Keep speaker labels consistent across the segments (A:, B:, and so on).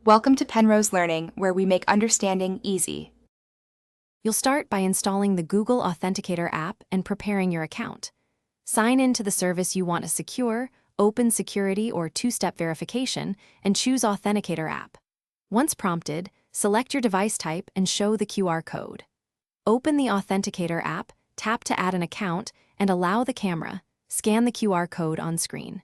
A: Welcome to Penrose Learning, where we make understanding easy.
B: You'll start by installing the Google Authenticator app and preparing your account. Sign in to the service you want to secure, open security or two-step verification, and choose Authenticator app. Once prompted, select your device type and show the QR code. Open the Authenticator app, tap to add an account, and allow the camera. Scan the QR code on screen.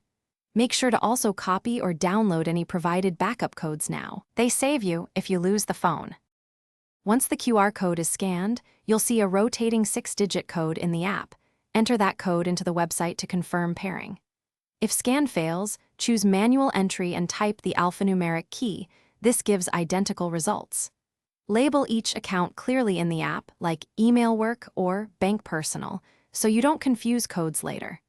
B: Make sure to also copy or download any provided backup codes now. They save you if you lose the phone. Once the QR code is scanned, you'll see a rotating 6-digit code in the app. Enter that code into the website to confirm pairing. If scan fails, choose manual entry and type the alphanumeric key. This gives identical results. Label each account clearly in the app, like email work or bank personal, so you don't confuse codes later.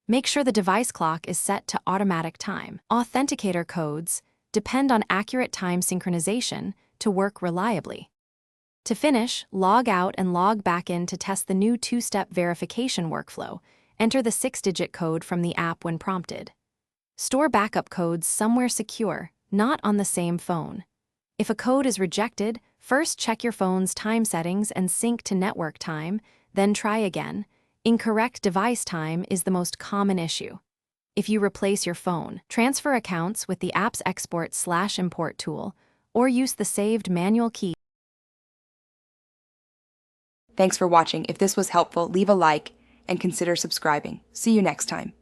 B: Make sure the device clock is set to automatic time. Authenticator codes depend on accurate time synchronization to work reliably. To finish, log out and log back in to test the new two-step verification workflow. Enter the 6-digit code from the app when prompted. Store backup codes somewhere secure, not on the same phone. If a code is rejected, first check your phone's time settings and sync to network time, then try again. Incorrect device time is the most common issue. If you replace your phone, transfer accounts with the app's export/import tool, or use the saved manual key.
A: Thanks for watching. If this was helpful, leave a like and consider subscribing. See you next time.